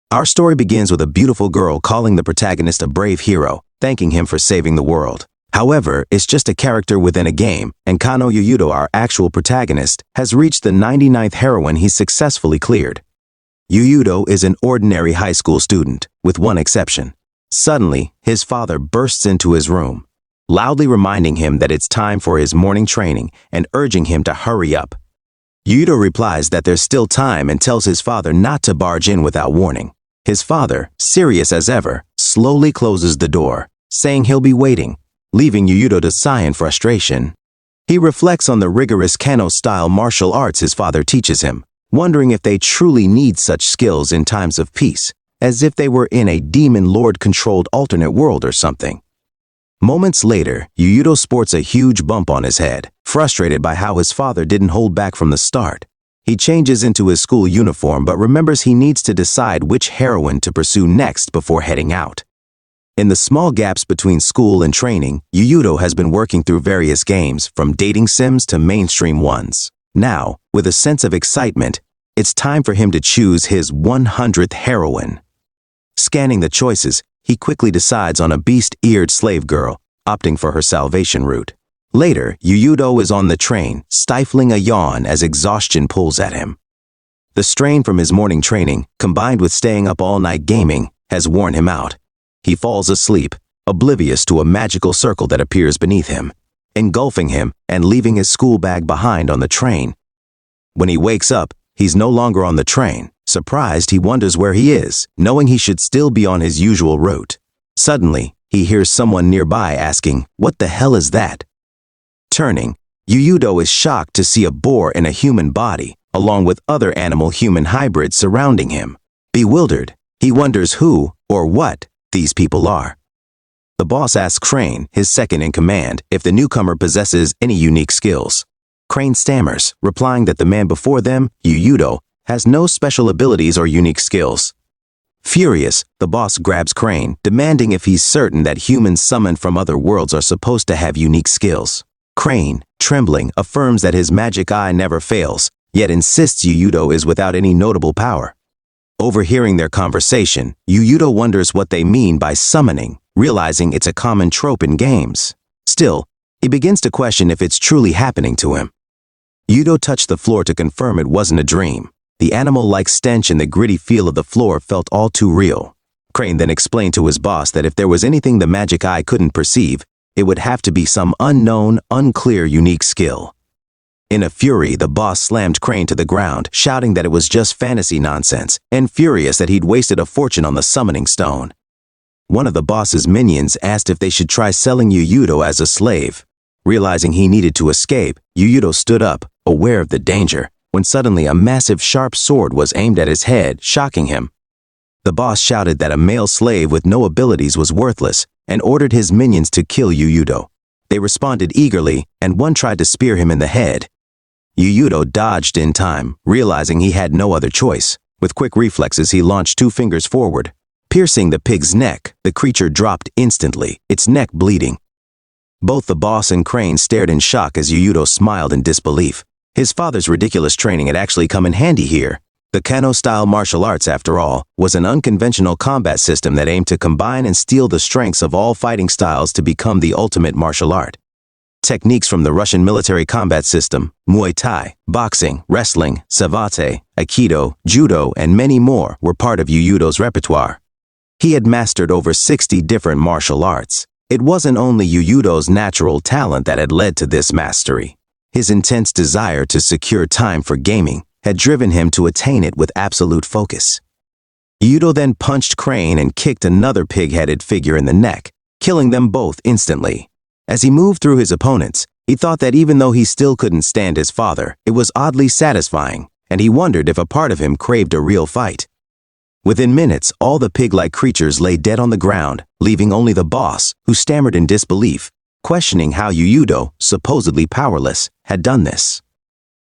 Our story begins with a beautiful girl calling the protagonist a brave hero, thanking him for saving the world. However, it's just a character within a game, and Kano Yuyudo, our actual protagonist, has reached the 99th heroine he's successfully cleared. Yuyudo is an ordinary high school student, with one exception. Suddenly, his father bursts into his room, loudly reminding him that it's time for his morning training and urging him to hurry up. Yuyudo replies that there's still time and tells his father not to barge in without warning. His father, serious as ever, slowly closes the door, saying he'll be waiting, leaving Yuyudo to sigh in frustration. He reflects on the rigorous Kano-style martial arts his father teaches him, wondering if they truly need such skills in times of peace, as if they were in a demon lord-controlled alternate world or something. Moments later, Yuyudo sports a huge bump on his head, frustrated by how his father didn't hold back from the start. He changes into his school uniform but remembers he needs to decide which heroine to pursue next before heading out. In the small gaps between school and training, Yuyudo has been working through various games, from dating sims to mainstream ones. Now, with a sense of excitement, it's time for him to choose his 100th heroine. Scanning the choices, he quickly decides on a beast-eared slave girl, opting for her salvation route. Later, Yuyudo is on the train, stifling a yawn as exhaustion pulls at him. The strain from his morning training, combined with staying up all night gaming, has worn him out. He falls asleep, oblivious to a magical circle that appears beneath him, engulfing him and leaving his school bag behind on the train. When he wakes up, he's no longer on the train. Surprised, he wonders where he is, knowing he should still be on his usual route. Suddenly, he hears someone nearby asking, "What the hell is that?" Turning, Yuyudo is shocked to see a boar in a human body, along with other animal-human hybrids surrounding him. Bewildered, he wonders who, or what, these people are. The boss asks Crane, his second in command, if the newcomer possesses any unique skills. Crane stammers, replying that the man before them, Yuyudo, has no special abilities or unique skills. Furious, the boss grabs Crane, demanding if he's certain that humans summoned from other worlds are supposed to have unique skills. Crane, trembling, affirms that his magic eye never fails, yet insists Yuyudo is without any notable power. Overhearing their conversation, Yuyudo wonders what they mean by summoning, realizing it's a common trope in games. Still, he begins to question if it's truly happening to him. Yuyudo touched the floor to confirm it wasn't a dream. The animal-like stench and the gritty feel of the floor felt all too real. Crane then explained to his boss that if there was anything the magic eye couldn't perceive, it would have to be some unknown, unclear, unique skill. In a fury, the boss slammed Crane to the ground, shouting that it was just fantasy nonsense, and furious that he'd wasted a fortune on the summoning stone. One of the boss's minions asked if they should try selling Yuyudo as a slave. Realizing he needed to escape, Yuyudo stood up, aware of the danger, when suddenly a massive sharp sword was aimed at his head, shocking him. The boss shouted that a male slave with no abilities was worthless, and ordered his minions to kill Yuyudo. They responded eagerly, and one tried to spear him in the head. Yuyudo dodged in time, realizing he had no other choice. With quick reflexes, he launched 2 fingers forward. Piercing the pig's neck, the creature dropped instantly, its neck bleeding. Both the boss and Crane stared in shock as Yuyudo smiled in disbelief. His father's ridiculous training had actually come in handy here. The Kano-style martial arts, after all, was an unconventional combat system that aimed to combine and steal the strengths of all fighting styles to become the ultimate martial art. Techniques from the Russian military combat system, Muay Thai, boxing, wrestling, savate, aikido, judo, and many more were part of Yuyudo's repertoire. He had mastered over 60 different martial arts. It wasn't only Yuyudo's natural talent that had led to this mastery. His intense desire to secure time for gaming had driven him to attain it with absolute focus. Yuyudo then punched Crane and kicked another pig-headed figure in the neck, killing them both instantly. As he moved through his opponents, he thought that even though he still couldn't stand his father, it was oddly satisfying, and he wondered if a part of him craved a real fight. Within minutes, all the pig-like creatures lay dead on the ground, leaving only the boss, who stammered in disbelief, questioning how Yuyudo, supposedly powerless, had done this.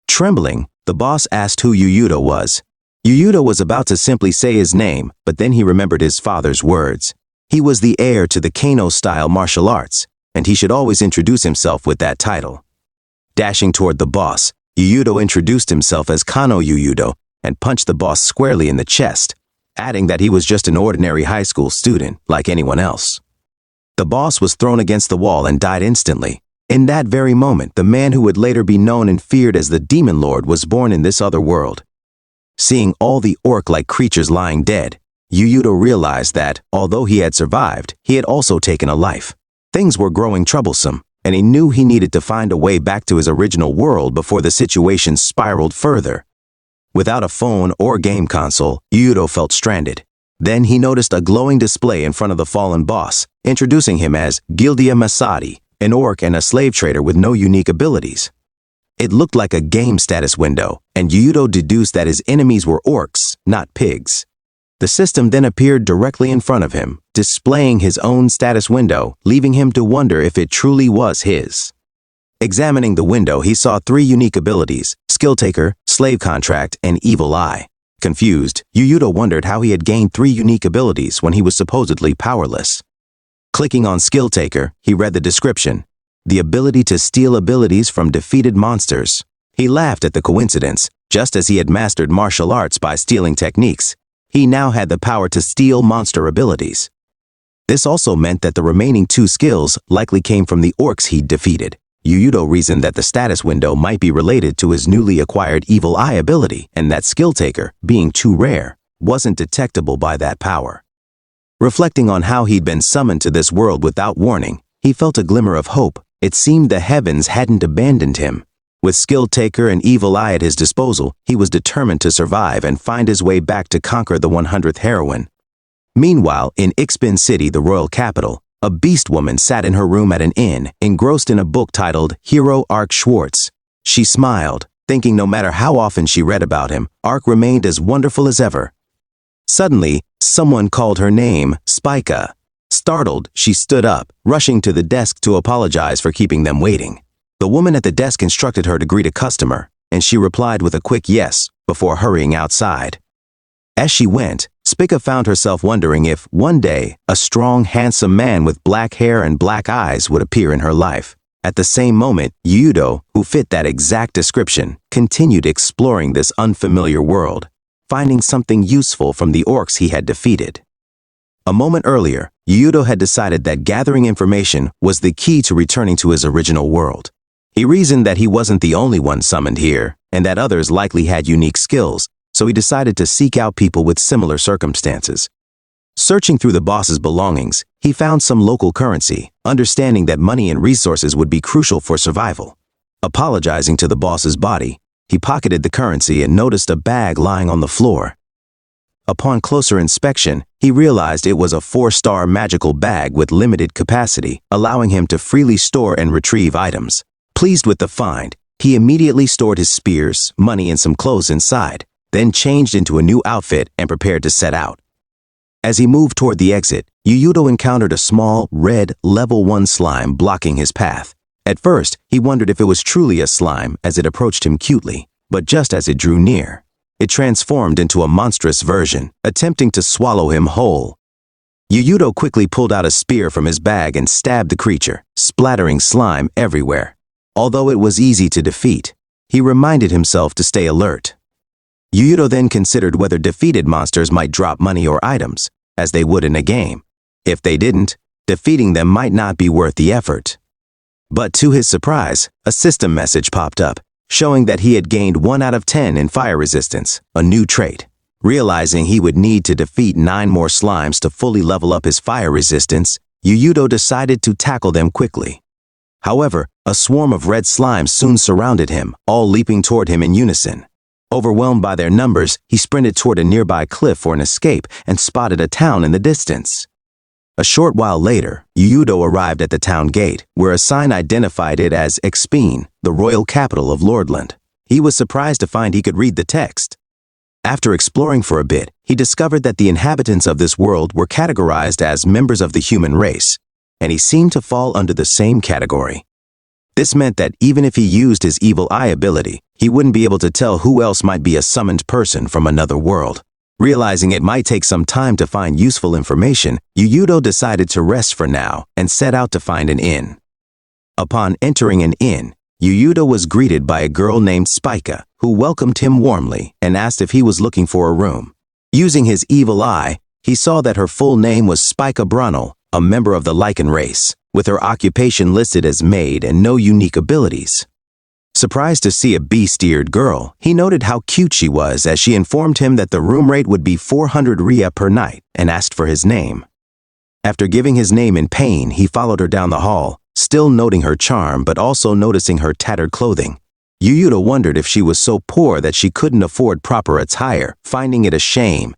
Trembling, the boss asked who Yuyudo was. Yuyudo was about to simply say his name, but then he remembered his father's words. He was the heir to the Kano-style martial arts, and he should always introduce himself with that title. Dashing toward the boss, Yuyudo introduced himself as Kano Yuyudo and punched the boss squarely in the chest. adding that he was just an ordinary high school student like anyone else. The boss was thrown against the wall and died instantly. In that very moment, the man who would later be known and feared as the Demon Lord was born in this other world. Seeing all the orc-like creatures lying dead, Yuyudo realized that, although he had survived, he had also taken a life. Things were growing troublesome, and he knew he needed to find a way back to his original world before the situation spiraled further. Without a phone or game console, Yuyudo felt stranded. Then he noticed a glowing display in front of the fallen boss, introducing him as Gildia Masadi, an orc and a slave trader with no unique abilities. It looked like a game status window, and Yuyudo deduced that his enemies were orcs, not pigs. The system then appeared directly in front of him, displaying his own status window, leaving him to wonder if it truly was his. Examining the window, he saw 3 unique abilities: Skill Taker, Slave Contract, and Evil Eye. Confused, Yuyudo wondered how he had gained 3 unique abilities when he was supposedly powerless. Clicking on Skill Taker, he read the description: the ability to steal abilities from defeated monsters. He laughed at the coincidence. Just as he had mastered martial arts by stealing techniques, he now had the power to steal monster abilities. This also meant that the remaining 2 skills likely came from the orcs he'd defeated. Yuyudo reasoned that the status window might be related to his newly acquired Evil Eye ability, and that Skill Taker, being too rare, wasn't detectable by that power. Reflecting on how he'd been summoned to this world without warning, he felt a glimmer of hope. It seemed the heavens hadn't abandoned him. With Skill Taker and Evil Eye at his disposal, he was determined to survive and find his way back to conquer the 100th heroine. Meanwhile, in Ixbin City, the royal capital, a beast woman sat in her room at an inn, engrossed in a book titled Hero Ark Schwartz. She smiled, thinking no matter how often she read about him, Ark remained as wonderful as ever. Suddenly, someone called her name, Spica. Startled, she stood up, rushing to the desk to apologize for keeping them waiting. The woman at the desk instructed her to greet a customer, and she replied with a quick yes before hurrying outside. As she went, Spica found herself wondering if, one day, a strong, handsome man with black hair and black eyes would appear in her life. At the same moment, Yuyudo, who fit that exact description, continued exploring this unfamiliar world, finding something useful from the orcs he had defeated. A moment earlier, Yuyudo had decided that gathering information was the key to returning to his original world. He reasoned that he wasn't the only one summoned here, and that others likely had unique skills, so he decided to seek out people with similar circumstances. Searching through the boss's belongings, he found some local currency, understanding that money and resources would be crucial for survival. Apologizing to the boss's body, he pocketed the currency and noticed a bag lying on the floor. Upon closer inspection, he realized it was a 4-star magical bag with limited capacity, allowing him to freely store and retrieve items. Pleased with the find, he immediately stored his spears, money, and some clothes inside, then changed into a new outfit and prepared to set out. As he moved toward the exit, Yuyudo encountered a small, red, level 1 slime blocking his path. At first, he wondered if it was truly a slime as it approached him cutely, but just as it drew near, it transformed into a monstrous version, attempting to swallow him whole. Yuyudo quickly pulled out a spear from his bag and stabbed the creature, splattering slime everywhere. Although it was easy to defeat, he reminded himself to stay alert. Yuyudo then considered whether defeated monsters might drop money or items, as they would in a game. If they didn't, defeating them might not be worth the effort. But to his surprise, a system message popped up, showing that he had gained 1 out of 10 in fire resistance, a new trait. Realizing he would need to defeat 9 more slimes to fully level up his fire resistance, Yuyudo decided to tackle them quickly. However, a swarm of red slimes soon surrounded him, all leaping toward him in unison. Overwhelmed by their numbers, he sprinted toward a nearby cliff for an escape and spotted a town in the distance. A short while later, Yuyudo arrived at the town gate, where a sign identified it as Ixbin, the royal capital of Lordland. He was surprised to find he could read the text. After exploring for a bit, he discovered that the inhabitants of this world were categorized as members of the human race, and he seemed to fall under the same category. This meant that even if he used his Evil Eye ability, he wouldn't be able to tell who else might be a summoned person from another world. Realizing it might take some time to find useful information, Yuyudo decided to rest for now and set out to find an inn. Upon entering an inn, Yuyudo was greeted by a girl named Spica, who welcomed him warmly and asked if he was looking for a room. Using his evil eye, he saw that her full name was Spica Brunel, a member of the lichen race, with her occupation listed as maid and no unique abilities. Surprised to see a beast-eared girl, he noted how cute she was as she informed him that the room rate would be 400 Ria per night and asked for his name. After giving his name in pain, he followed her down the hall, still noting her charm but also noticing her tattered clothing. Yuyudo wondered if she was so poor that she couldn't afford proper attire, finding it a shame.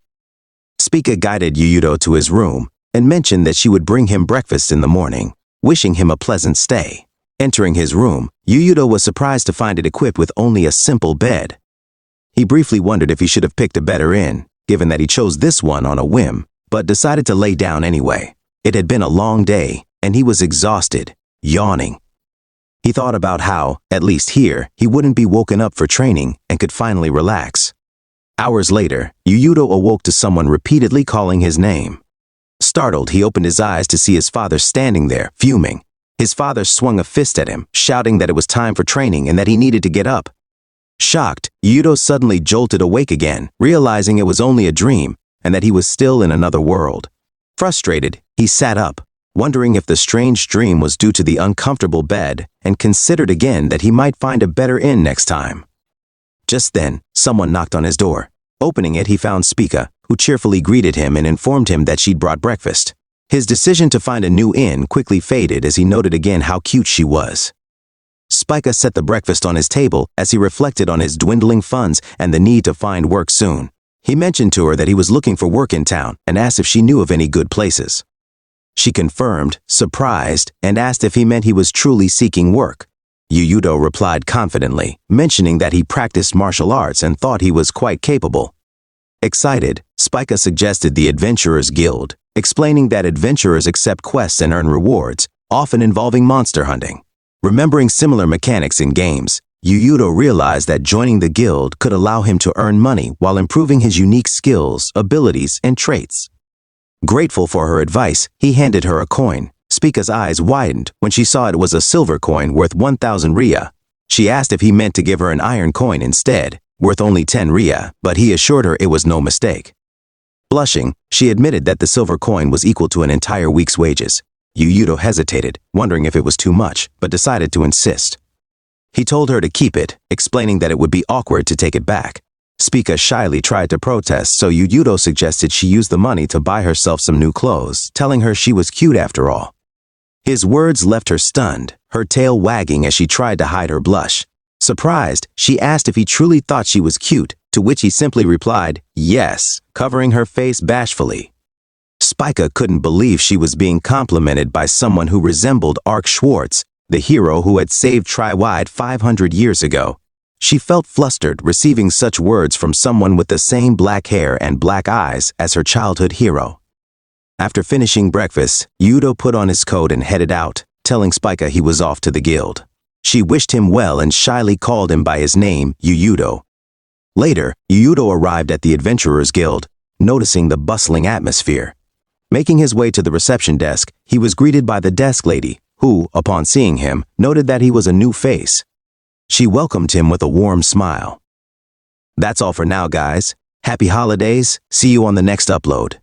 Spica guided Yuyudo to his room and mentioned that she would bring him breakfast in the morning, wishing him a pleasant stay. Entering his room, Yuyudo was surprised to find it equipped with only a simple bed. He briefly wondered if he should have picked a better inn, given that he chose this one on a whim, but decided to lay down anyway. It had been a long day, and he was exhausted, yawning. He thought about how, at least here, he wouldn't be woken up for training and could finally relax. Hours later, Yuyudo awoke to someone repeatedly calling his name. Startled, he opened his eyes to see his father standing there, fuming. His father swung a fist at him, shouting that it was time for training and that he needed to get up. Shocked, Yuyudo suddenly jolted awake again, realizing it was only a dream and that he was still in another world. Frustrated, he sat up, wondering if the strange dream was due to the uncomfortable bed, and considered again that he might find a better inn next time. Just then, someone knocked on his door. Opening it, he found Spica, who cheerfully greeted him and informed him that she'd brought breakfast. His decision to find a new inn quickly faded as he noted again how cute she was. Spica set the breakfast on his table as he reflected on his dwindling funds and the need to find work soon. He mentioned to her that he was looking for work in town and asked if she knew of any good places. She confirmed, surprised, and asked if he meant he was truly seeking work. Yuyudo replied confidently, mentioning that he practiced martial arts and thought he was quite capable. Excited, Spica suggested the Adventurers Guild, explaining that adventurers accept quests and earn rewards, often involving monster hunting. Remembering similar mechanics in games, Yuyudo realized that joining the guild could allow him to earn money while improving his unique skills, abilities, and traits. Grateful for her advice, he handed her a coin. Spica's eyes widened when she saw it was a silver coin worth 1,000 Ria. She asked if he meant to give her an iron coin instead, worth only 10 Ria, but he assured her it was no mistake. Blushing, she admitted that the silver coin was equal to an entire week's wages. Yuyudo hesitated, wondering if it was too much, but decided to insist. He told her to keep it, explaining that it would be awkward to take it back. Spica shyly tried to protest, so Yuyudo suggested she use the money to buy herself some new clothes, telling her she was cute after all. His words left her stunned, her tail wagging as she tried to hide her blush. Surprised, she asked if he truly thought she was cute, to which he simply replied, yes, covering her face bashfully. Spica couldn't believe she was being complimented by someone who resembled Ark Schwartz, the hero who had saved Triwide 500 years ago. She felt flustered receiving such words from someone with the same black hair and black eyes as her childhood hero. After finishing breakfast, Yuyudo put on his coat and headed out, telling Spica he was off to the guild. She wished him well and shyly called him by his name, Yuyudo. Later, Yuyudo arrived at the Adventurers Guild, noticing the bustling atmosphere. Making his way to the reception desk, he was greeted by the desk lady, who, upon seeing him, noted that he was a new face. She welcomed him with a warm smile. That's all for now, guys. Happy holidays. See you on the next upload.